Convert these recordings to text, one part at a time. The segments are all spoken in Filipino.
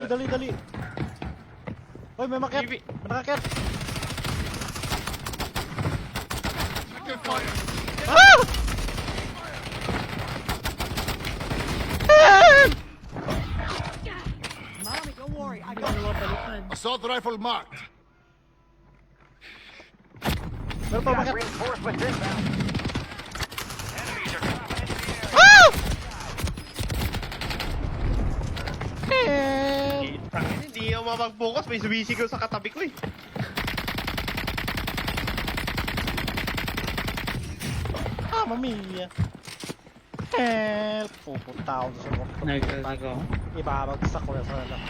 dali. Hoy, may makyat. May nakakyat. Ah! Mommy, don't worry. I got Assault rifle marked. Meron pa makyat. Reinforcements inbound. Enemies are dropping into the air. Ah! Tangin, hindi ako mapag-focus. May sumisigaw sa katabi ko eh. Mamma mia. Help! Pupunta ako sa rock. Nagkakago. Ibabagsak ko na sa lang.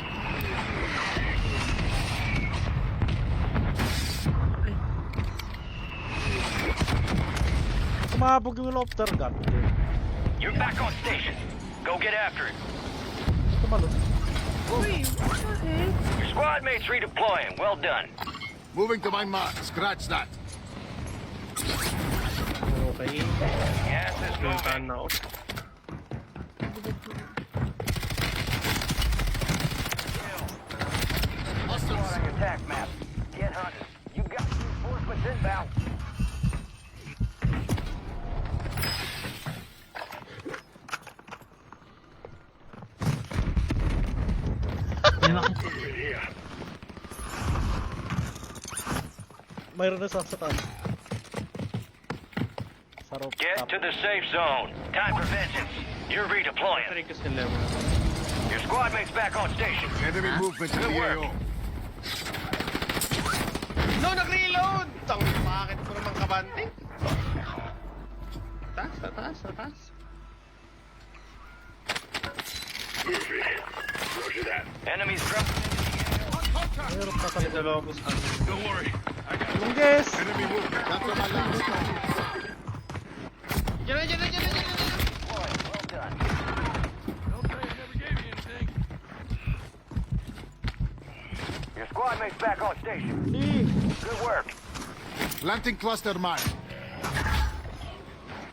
Sumabog yung helicopter gun. You're back on station. Go get after it. Tumalon. Your squad mates redeploying. Well done. Moving to my mark. Scratch that. Okay. Gas is moving. Puntahan na ako. Squad on your attack map. Get hunted. You got reinforcements inbound. May makita. Mayroon na sa taas. Sa rope Get top. to the safe zone. Time for vengeance. You're redeploying. Try ko sila. Your squad mates back on station. Enemy movement in the AO. No, nag-reload! Tang, bakit ko naman kabante? Taas. Enemies dropping. Mayroon pa sa Sa lobos ka. Don't worry. Lungges! Enemy movement. That's on my left. Diyan na. Well done. Your squad mates back on station. Good work. Planting cluster mine.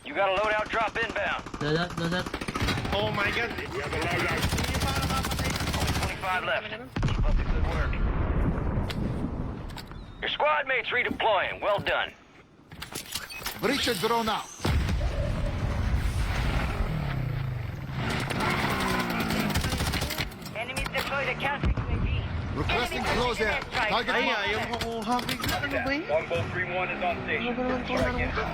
You got a loadout drop inbound. Lodat. Oh my god. Only 25 left. Keep up the good work. Your squad mates redeploying. Well done. Breacher drone out. Enemies deployed a counter UAV. Requesting close air. Target Ay, marked. ayaw ko kuha. Ano ba yun? Longbow 3-1 is on station. Ano ba naman ito?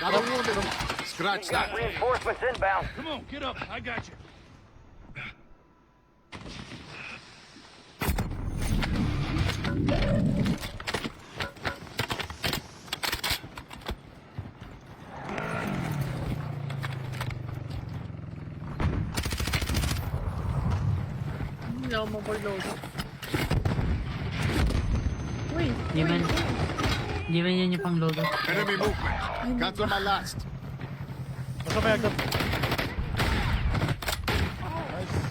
Got a wounded. Scratch that. Reinforcements inbound. Come on, get up. I got you. Hindi ako mag-load. Uy, Di ba yan yung pang logo? Enemy movement. Cancel my last. Basta may agad.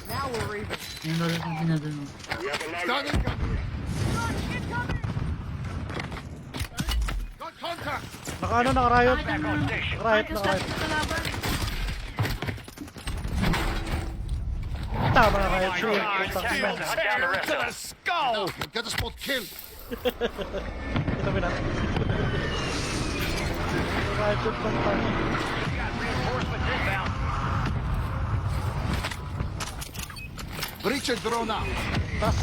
now we're even. Yung logo na pinadun mo. Starting gun. Got contact. Naka-riot. Back on station. Naka-riot. Tama na riot. Sure. Attack mode to hunt down the rest of them. Skull. Get a spot kill. Ito ba natin? Riot yung pang Reinforcements inbound. Breacher drone out. tas.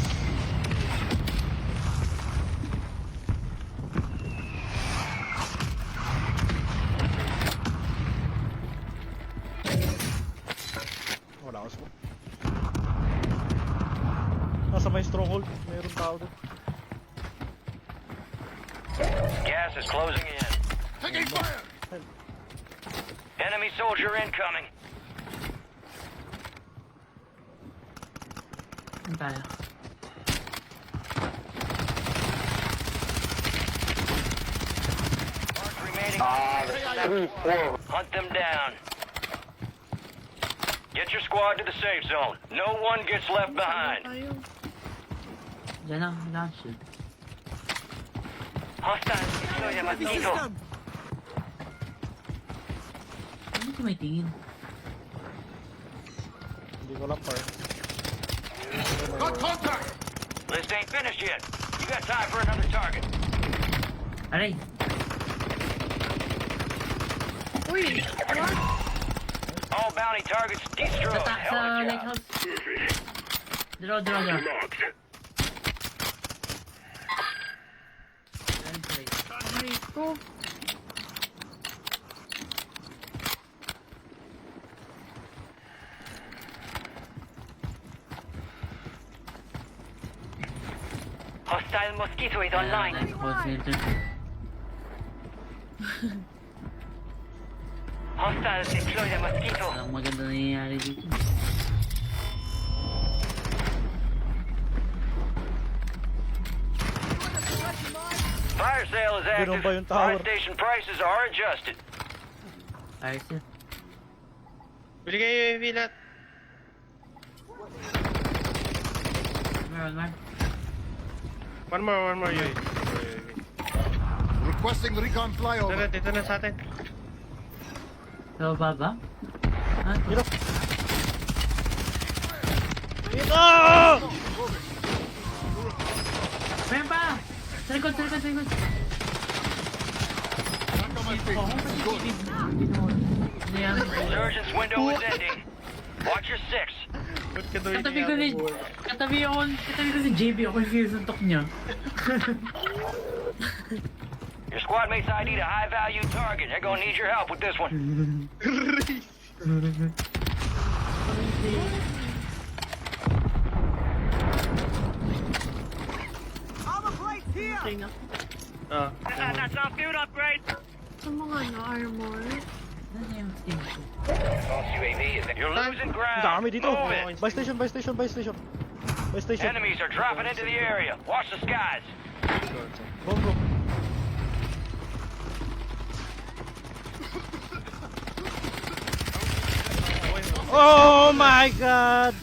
Wala ako smoke. Nasa may stronghold. Mayroon tao doon. Gas is closing in. Taking fire. Enemy soldier incoming. Saan tayo? Mark remaining. Hunt them down. Get your squad to the safe zone. No one gets left behind. Diyan lang, shield. Hostiles deploy the Mosquito. Ano tumitingin? Hindi ko lang par. Got contact! List ain't finished yet. You got time for another target. Aray! Uy! What? All bounty targets destroyed. Sa Hell of a job. lighthouse. Draw. Ayan pala yun. Aray ko. Hostile Mosquito is Ayan, online. call center. Hostiles deploy the Mosquito. Walang maganda nangyayari dito. Fire sale is Ganun active. ba yung tower? Fire station prices are adjusted. Ayos yun. Bili kayo UAV lahat. Meron man. One more UAV. Requesting recon flyover. Dito na sa atin. Sa baba ba? Ah, Dito! Dito! meron pa! Sa likod! Back on my feet. Good. Ano yan? Resurgence window is ending. Watch your six. Ba't ka daw Katabi ko si JB, ako yung sinusuntok niya. Your squad mates ID'd a high-value target. They're gonna need your help with this one. Patay na. Ah. That's not field upgrade. Sa mga armor. Ano yung team ko? UAV is You're losing ground. Dami dito! Move it. Buy station! Enemies are dropping into the area. Watch the skies. Go! Oh my god!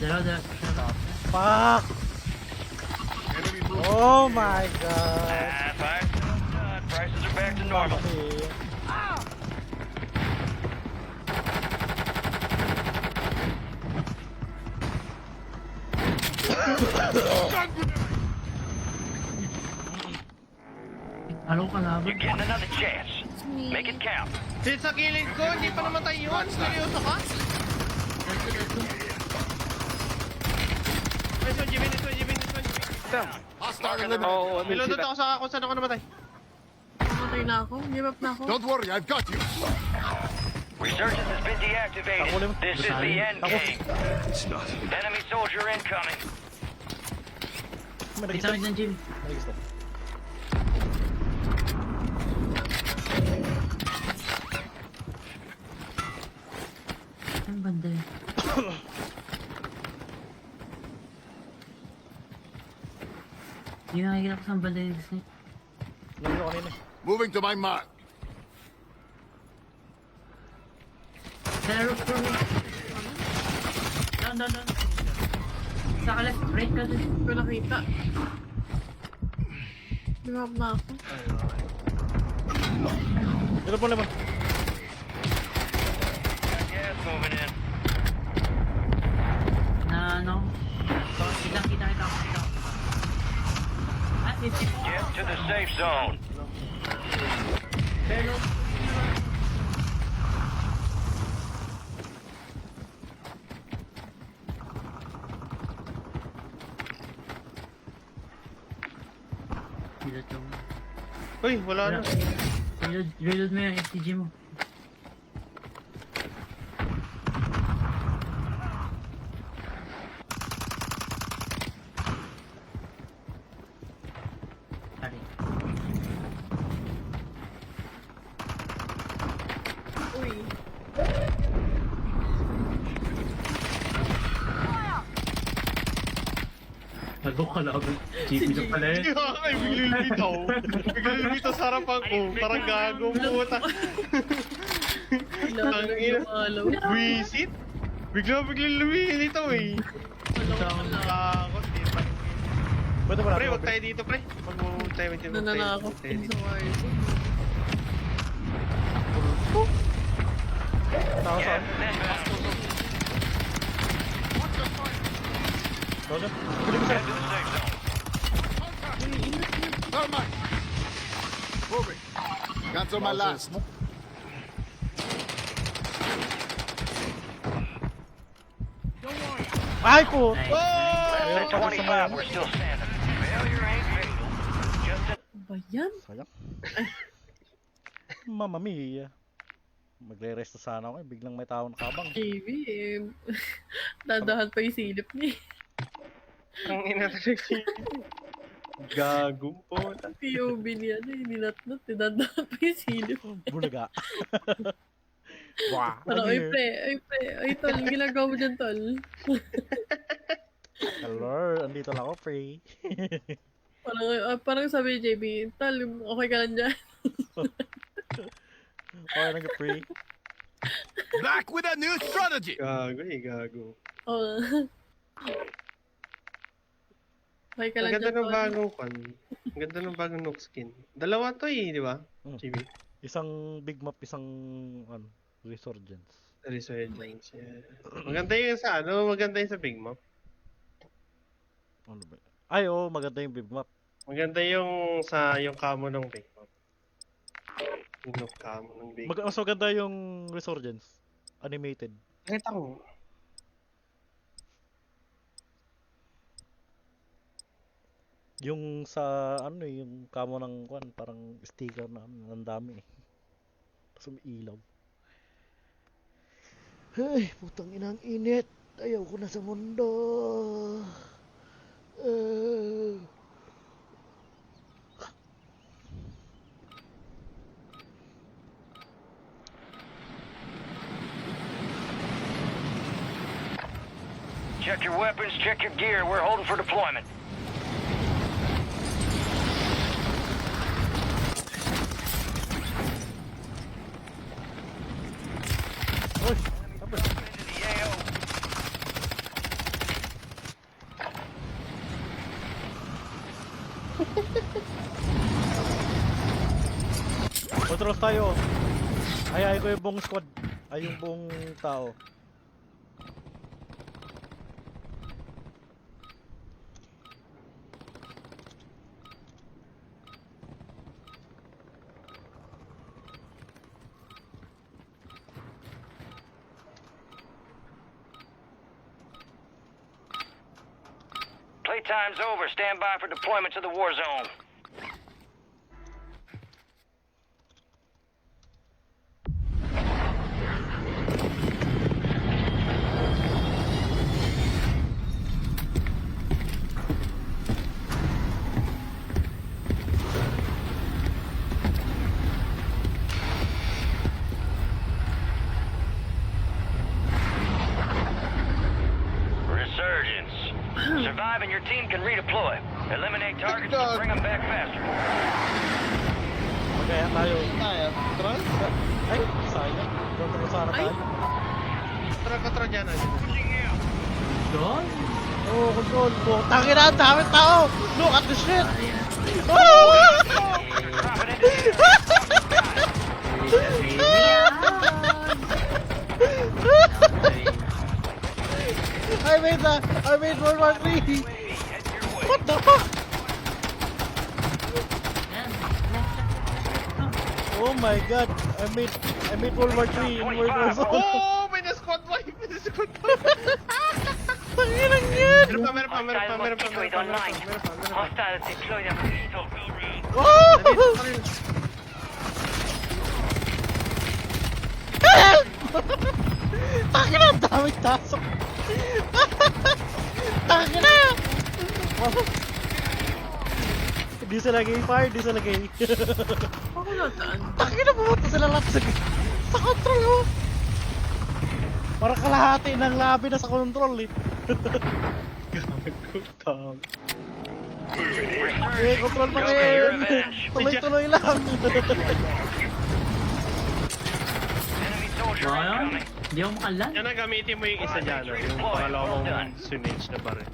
Dalawa. Fuck! Oh my god! Fire's still done. Prices are back to normal. Okay. Anong kalaban? You're getting another chance. Make it count. Dito sa kilid ko, hindi pa namatay yun. Seryoso ka? This one, Jimmy. Hostile eliminated. Nilundot ako sa kung saan ako namatay. Patay na ako. Give up na ako. Don't worry, I've got you. Resurgence has been deactivated. This is the end game. It's not. Enemy soldier incoming. May Kita nag-stop. ng JB. Nag-stop. Ang banda yun. Hindi nakikita ko saan banda yung snake. Alam nyo kanina. Moving to my mark. Sa roof for me. Down. Sa ka left, right ka dun. Hindi ko nakita. Give up na ako. Dito po naman. Gas moving in. Na ano? Kita. Ah, 50 po. Get to the safe zone. Pero, reload yung... Uy, wala na. Reload mo yung STG mo. Pare. Uy. Nagok ka lang. GP na pala eh. Ay, biglang lumitaw. Biglang lumitaw sa harapan ko. Parang gago puta. Lalo yung alaw. Visit? Biglang lumitaw eh. Alaw. Takot eh. Pwede ba Pre, natin? wag tayo dito, pre. Mag-move tayo dito. Nananakot tayo din dito. sa Warzone. Tao Gas saan? is inbound. Doon. Pwede mo sila. Head to the safe zone. Thermite. Moving. Cancel my last. Ay po! Nice. Less than patay sa 25, bayan. we're still standing. Failure ain't fatal. Just a Ba yan? Sayang. Mamma mia. Magre-rest na sana ako eh. Biglang may tao nakabang. JB eh. Dadahan pa yung silip niya. Ang ina talaga si... Gago po. POV niya na nilatnot. Dadahan pa yung silip. Bulaga. Wow. Parang, ay pre, ay tol, ginagawa mo dyan tol. Hello, andito lang ako, pre. Parang sabi ni JB, tol, okay ka lang dyan. Okay lang ka, pre. Back with a new strategy. Gago eh, gago. Oo. Okay ka Ang lang ganda dyan ng tol. bagong pan. Ang ganda ng bagong Nook skin. Dalawa to eh, di ba? Hmm. GB. Isang big map, isang ano, resurgence. Resurgence. Yeah. Maganda yung sa ano, maganda yung sa big map. Ano ba? Ay, oo, maganda yung big map. Maganda yung sa yung camo ng big map. Yung Nook camo ng big map. Mas maganda yung resurgence. Animated. Nakita ko. Yung sa ano eh, yung camo ng kwan, parang sticker na ano, ang dami eh. Tapos may ilaw. Ay, putang ina ang init. Ayaw ko na sa mundo. check your weapons, check your gear. We're holding for deployment. Uy, Into the AO. Patros tayo. Ay ko yung buong squad. Ay yung buong tao. Playtime's over. Stand by for deployment to the war zone. Resurgence. Survive and your team can redeploy. Eliminate targets to bring them back faster. Magkaya tayo. Tayo. Control? Ay, sayang. Control sana tayo. Control dyan na. Doon? Oo, control. Putang ina, ang dami tao. Look at the shit. Ayan. Oh! Drop it into the air. I made World War 3. Head your way. What the fuck? Oh my god, I made World War 3 in World War 2. Oh! May na-squad wipe! May na-squad wipe! Tanginang yan! Meron pa. Hostiles deployed on lethal. Oh! Tangina, ang daming tasok. Tangina! Hindi sila gay fire, hindi sila gay. Ako nataan. Tangina, pumunta sila lahat sa control mo. Parang kalahati ng labi na sa control eh. Gago. Eh, control pa Go kayo get your yun. revenge. Tuloy-tuloy lang. Enemy soldier Ayun. incoming. Hindi ako makalan. Yan na, gamitin mo yung isa dyan. Yung pangalawang swimage na baril.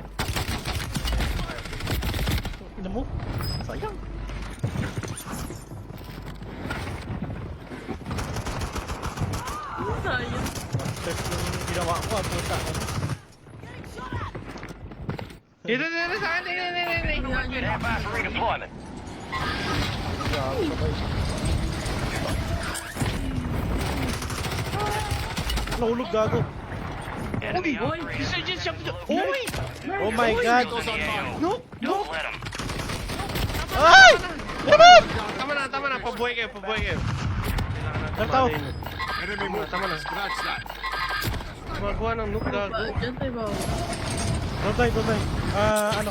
Ina mo. Sayang. Sayang. Step yung ginawa ko. Puta. Dito sa akin. Yan, yan. Stand by for redeployment. Nahulog gago. Enemy boy. operators. Uy! Oh my god. No, don't let them. Ay! Laban! Tama na. Pabuhay kayo. Ilang tao? Enemy movement. Tama na. Scratch that. Gumagawa ng noob gago. Diyan tayo ba? Don't die. Ano?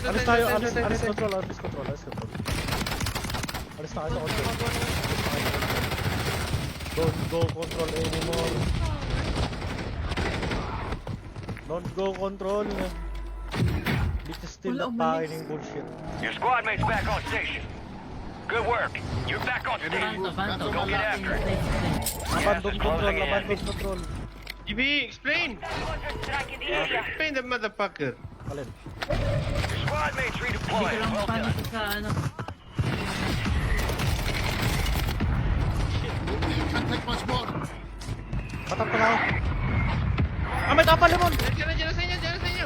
Alis tayo. Alis Alis control. Alis na kayo sa control. Don't go control anymore. Don't go control. This is still Wala, napakain umalis. yung bullshit. Your squad mate's back on station. Good work. You're back on station. Panto. Go get after it. Abandon is closing in. control. GB, explain the motherfucker. Alin? Your squad mate's Hindi redeploying. ko lang Well paano done. sa ano. Can't take much more. Patap ka na ako. May tapal limon! Diyan na sa inyo.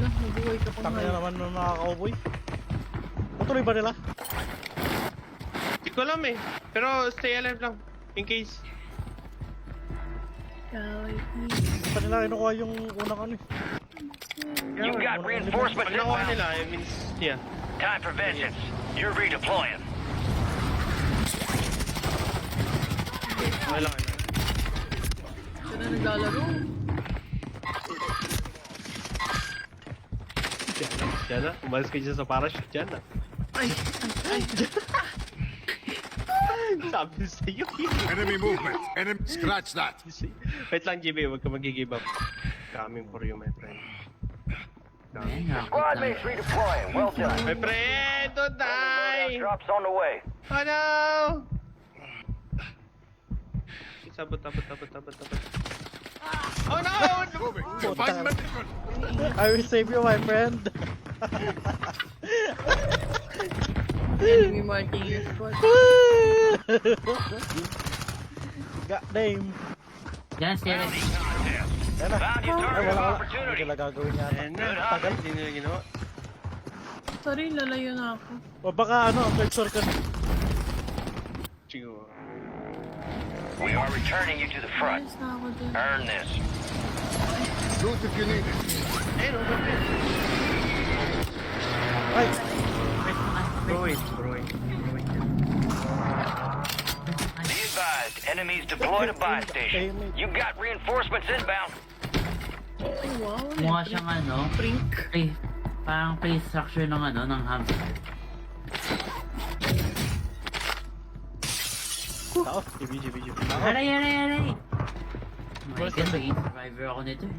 Lah, mabuhay ka pa Tangina nga. naman ng nakaka-cowboy. Patuloy ba nila? Hindi ko alam eh. Pero stay alive lang. In case. Hindi pa nila kinukuha yung unang ano eh. You got reinforcements Pag nakuha inbound. nila, it means, yeah. Time for vengeance. You're redeploying. Okay lang. Siya na naglalaro. Diyan na. Umalis kayo dyan sa parachute. Diyan na. Ay. Sabi sa'yo. Enemy movement. Enemy. Scratch that. Wait lang, GB. Huwag ka mag-give up. Coming for you, my friend. Ayan, Squad nakakita. mate's redeploying. Well done. My friend, don't die! Drops on the way. Oh no! Sabot. Oh no! Moving. Puta. Find medical. I will save you, my friend. Enemy marking your squad. God damn. Yan, Sierra. Yan na. Found your Ay, target wala. Hindi opportunity. nila gagawin yan. Ayan na. Tagal. Hindi nila ginawa. Sorry, lalayo na ako. O baka ano, third circle. Siguro. We are returning you to the front. Ayos na ako dun. Earn this. Shoot if you need it. Ayun, oh, my friend. Ay! Bro it. Be advised, enemies deployed a buy station. You got reinforcements inbound. Ay, wow. Mukha siyang ano. Prink. Parang play structure ng ano, ng hamster. Tao. GB. Tao. Aray! Oh my God, maging survivor ako nito eh.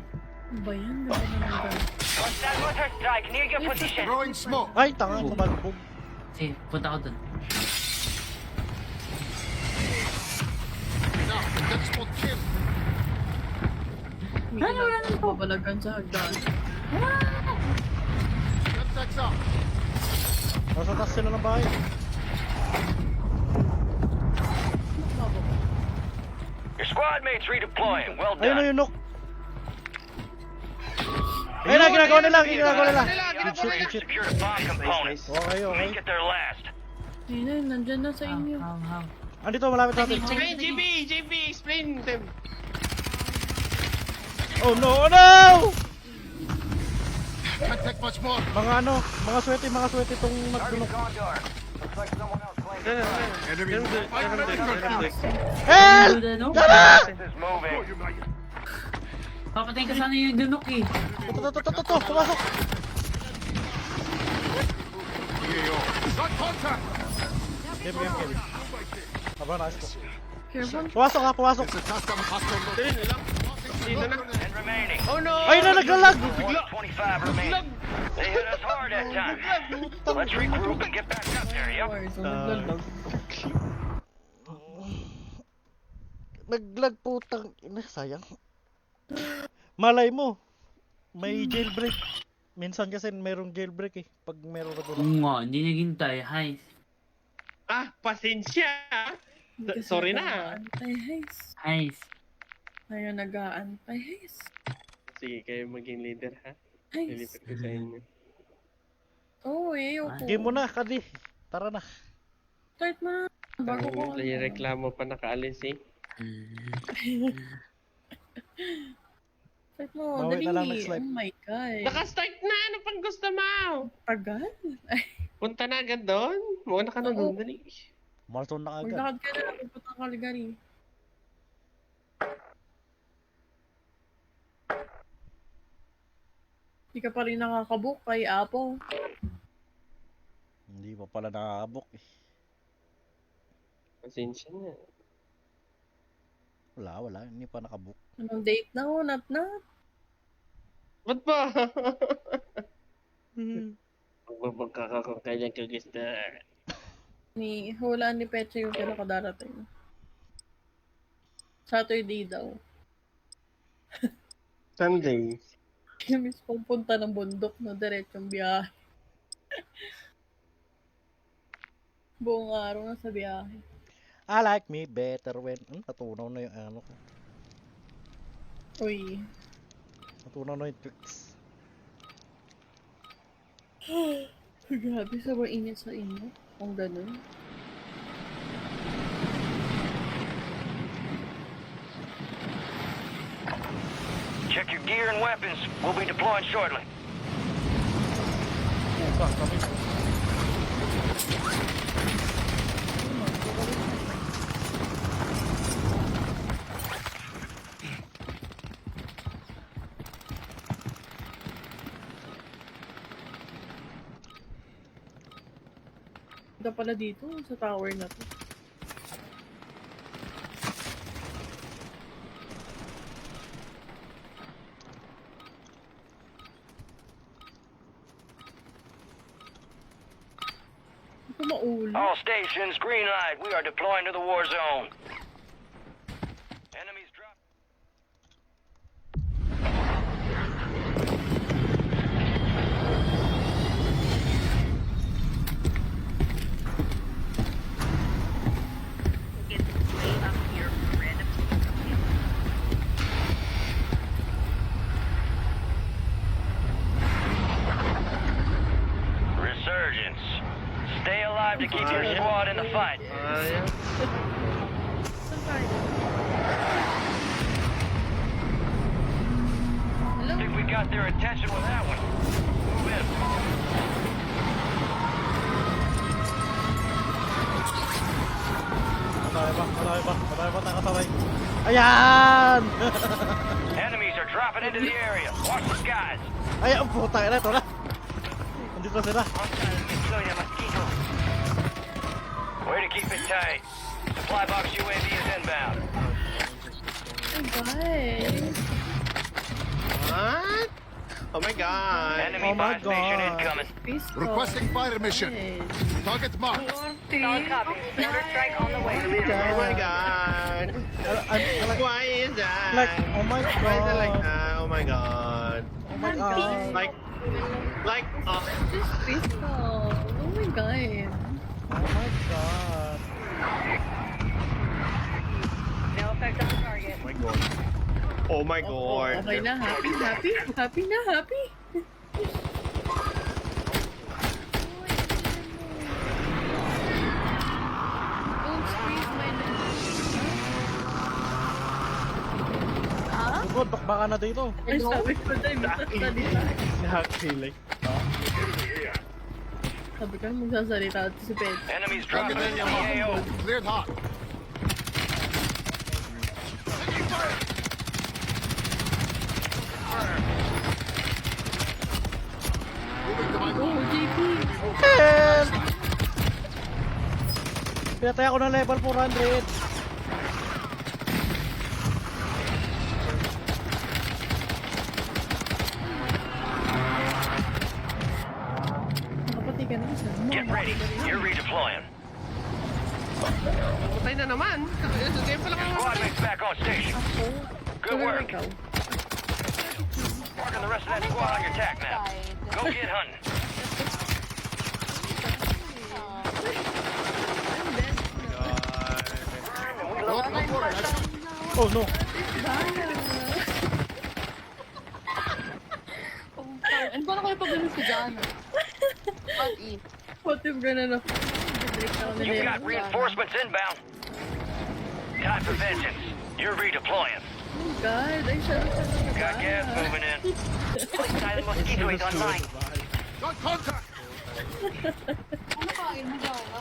Ano ba yan? Ganda na naman. Hostile mortar strike near your position. Throwing smoke. Ay, tanga. Kumalbog. Sige, punta ko dun. Now, that's for kill. May babalagan sa hagdan. Contacts up. Nasa taas sila ng bahay. Your squad mates redeploying. Well Ayun na done. yung knock. Ayun na, ginagawa nila. Ginagawa Good shit. Secure the bomb component. Okay. Make it their last. Ayun na, nandyan na sa inyo. How? Andito, malapit natin. Explain, GB, explain them. Oh no! Can't take much more. Mga swerte itong nagdunok. Target's gone dark. Looks like someone else claimed it. Enemy Ganun din. Help! Ano? Tara! This is moving. Papatayin ka sana yung dunok eh. Ito, pumasok! EAO. Got contact. Game. Aba, nice po. Careful. Pumasok! It's a custom hostile location. Dito lang. Dito na. 10 remaining. Oh no! Ay na, naglalag! 25 remaining. They hit us hard that time. Let's regroup and get back up there. Yep. Warzone, naglalag. Naglag putang ina, sayang. Malay mo, may jailbreak. Minsan kasi merong jailbreak eh. Pag meron ka Oo doon. nga, hindi naghintay. Hi. Pasensya. Kasi Sorry na. nag-aantay, Heis. Hi. Kaya nag-aantay, Heis. Sige, kayo maging leader ha. Heis. Lilipat ko sa inyo. Oo, ayoko. Game mo na, Kadi. Tara na. Start mo na. Bago ko. May reklamo pa nakaalis eh. Start mo, Bawi dali. ka lang next live. Oh my God. Naka-start na! Ano pang gusto mo? Tagal. Punta na agad doon. Muna ka na Oo. doon, dali. Marathon na agad. Maglakad ka na. Pupunta ka Calgary. Hindi ka pa rin nakakabook kay Apple. Hindi pa pala nakakabok eh. Pasensya na. Wala. Hindi pa nakabook. Anong date na ho? Not. Ba't ba? Magbabagkaka kanyang kagista. Hulaan ni Peche yung pinakadarating. Saturday daw. Sunday. Miss pupunta ng bundok na diretsong biyahe. Buong araw na sa biyahe. I like me better when... natunaw na yung ano ko. Uy. Natunaw na yung tricks. Grabe, sobrang init sa inyo. Kung ganun. Check your gear and weapons. We'll be deploying shortly. Ito pala dito, sa tower na to. Hindi ko maulo. All stations, green light. We are deploying to the war zone. Enemies drop. Resurgence. Stay alive to keep your squad in the fight. Ayaw. Saan tayo? Hello? I think we got their attention with that one. Move in. Matay ba? Nakasabay. Ayan! Enemies are dropping into the area. Watch the skies. Ay, ang puta na ito na. Nandito sila. Way to keep it tight. Supply box UAV is inbound. Oh, guys. What? Oh my god. Enemy Oh my buy station God. incoming. Peaceful. Requesting fire mission. Guys. Target marked. Solid copy. Counter-strike on the way. Oh my god. Why is that? Like, oh my Why is it like god. that? Oh my god. Oh my god. Like, Just peaceful. Oh my god. Oh my god. No effect on the target. oh my god. Oh my god. Okay na, happy? Happy na, happy? Don't squeeze my neck. Ah? Bukod, bakbaka na dito. Ay, sabi ko na, magsasalita. Nakakilay. Sabi ko, magsasalita at si Pet. Enemies Target dropping into area the AO. marked. Cleared hot. Moving to my Oh, JP! Help! Pinatay ako ng level 400. Nakapati ka na isa. Get ready. You're redeploying. Patay na naman. Game pa lang ako. Squad mates back on station. Ako? Good work. Ikaw. Marking the rest of that squad on your attack map. Go get hunting. Oh no. Ano ba na kayo pag ganun si Jana? What if? What if ganun ako? Breakdown na You nila. got reinforcements inbound. Time for vengeance. You're redeploying. Oh God, ay sabi sa mga Got gas moving in. Silent mosquito is online. Got contact! Ano kain mo, Jana?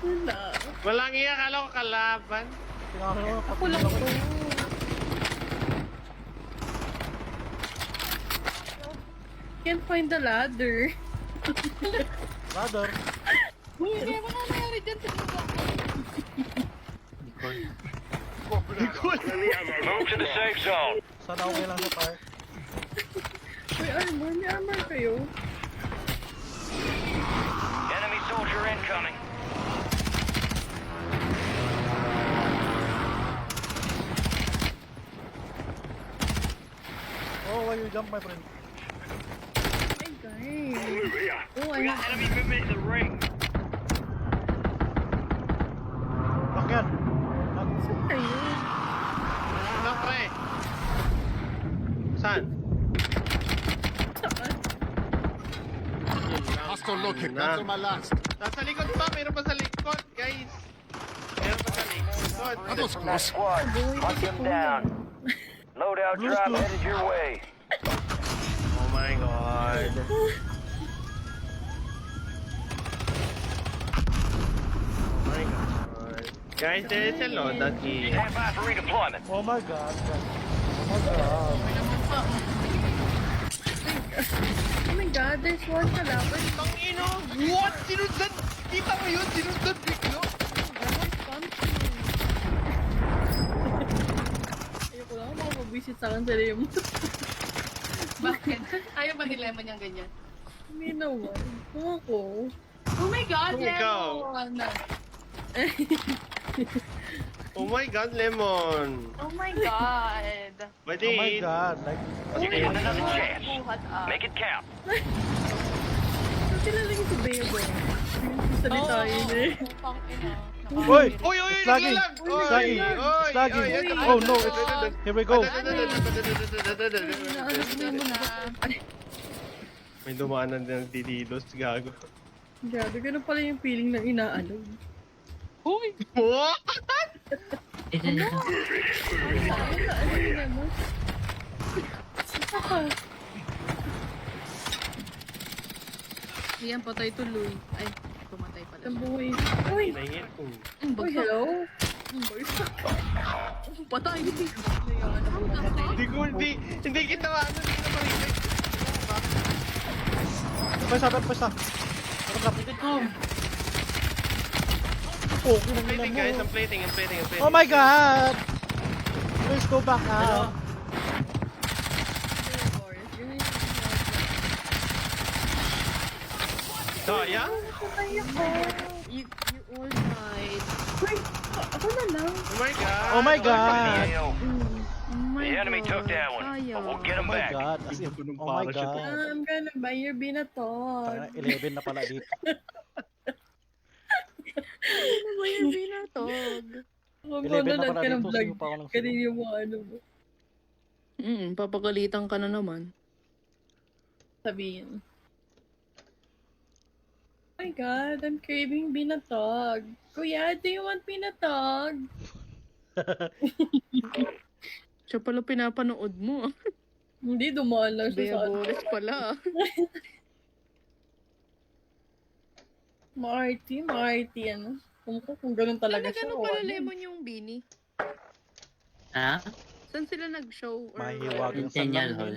Wala. Walang iya, kala ko kalaban. Ako lang to. Can't find the ladder. Brother. Uy, kaya mo na nangyari dyan sa lugar. Move to the safe zone. Sana okay lang sa park. May armor, may armor kayo. Enemy soldier incoming. Oh, why you jump, my friend? Ay, guys. Oh, We ay, got enemy movement in the ring. Bakyan. saan kayo? Ano, pre? Saan? Saan? Hostile located. Nah. Cancel my last. Nasa likod pa, meron pa sa likod, guys. Meron pa sa likod. That was That close. squad. Hunt them down. Loadout drop headed your way. Oh my god. Oh my god. Guys, there is a loadout here. Stand by for redeployment. Oh my god. Oh my god. Oh my God, there's one kalaban. Tangino! What? Sinundan! Kita mo yun? Sinundan biglo? Ayoko lang, makapag-visit sa akin sa Lemo. Bakit? Ayaw ba ni Lemon yung ganyan? Hindi naman. Kung ako. Oh my God, Kung ikaw. Lemon! Oh my god, Lemon! Oh my God! Pwede. Oh my god. Like, You get another chance. Buhat up. Make it count. So, sila lang si Bebo. Salita yun eh. Putang ina. Uy! Oy, oy, It's oy, lagging. naglalag! It's lagging. It's lagging. Oh no, it's... Here we go. May dumanan din ng didilos, gago. Grabe, ganun pala yung feeling ng inaalog. Uy! What? Ano yun mo? Iyan, patay tuloy. Ay, pumatay pala. Ang buhay. Uy! Nahingit ko. Uy, hello? Patay! Hindi kita maano, hindi kita marinig. Pwesta. Harap. Oh, kinang Guys, mo. I'm plating. Oh my god! Please go back out. Sayang? You all died. Ako na lang. Oh my god. Oh my god! AO. Oh my The enemy God. took that one, but we'll get Oh them my back. god. As in, oh my god. I'm gonna buy your binaton. Parang 11 na pala dito. Ano ba yung binatog? Kung 11 na manonood pala ka ng dito. vlog, Sige pa ako ng kanina yung mga ano mo. Papagalitan ka na naman. Sabihin. Oh my God, I'm craving binatog. Kuya, do you want binatog? Siya pala pinapanood mo. Hindi, dumaan lang siya Bea sa ano. Boris pala. Marty, ano? Kung ganun talaga siya. Nagano o pala ano. Lemon yung Bini? Ha? Saan sila nag-show? Or Mahiwag yung Centennial salamin. Hall.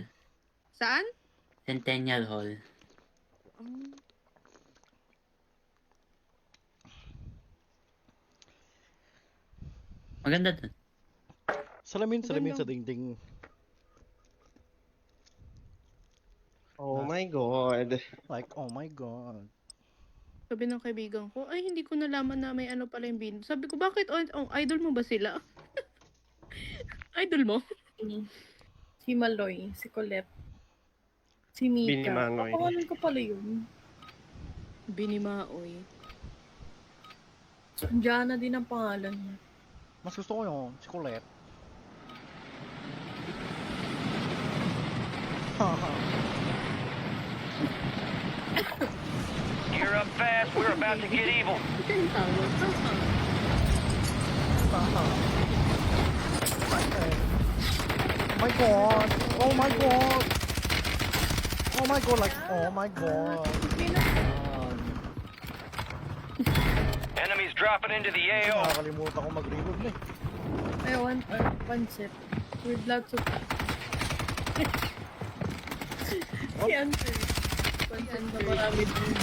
Saan? Centennial Hall. Maganda dun. Salamin sa dingding. Oh my god. Like, oh my god. Sabi ng kaibigan ko, ay hindi ko nalaman na may ano pala yung Bini. Sabi ko, bakit? Idol mo ba sila? Idol mo? Si Maloy, si Colette, si Mika. Binimangoy. Kapangalan ko pala yun. Binimaoy. Diana din ang pangalan niya. Mas gusto ko yung si Colette. Gear up fast. We're about to get evil. Ito yung tawag. Oh my god! Oh my god! Oh my god, like, oh my god! Enemies dropping into the AO. Nakakalimutan ko mag-reload na eh. I want pancit with lots of si Answer. Pancit na marami din.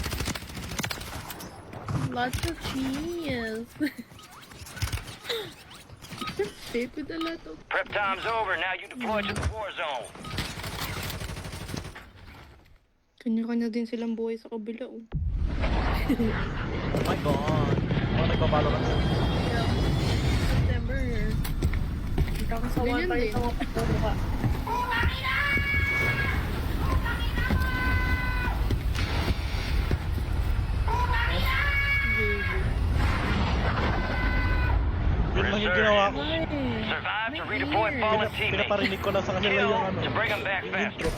Lots of cheese. Tape with a lot of... Prep time's over. Now you deploy to the war zone. Kanya-kanya din silang buhay sa kabila, oh. Oh my god! Oh, nagbabalo ka na. September. Magkakasawa Ganyan tayo din. sa mga pagkakuha. Yun lang yung ginawa ko. Survive to redeploy fallen teammates. Pinaparinig ko lang sa kanila yung ano. To bring them back Yung faster. intro.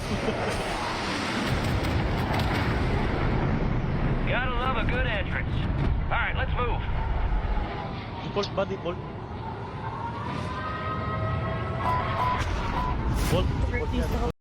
Gotta love a good entrance. All right, let's move. Default ba? Default? Default? Default yan.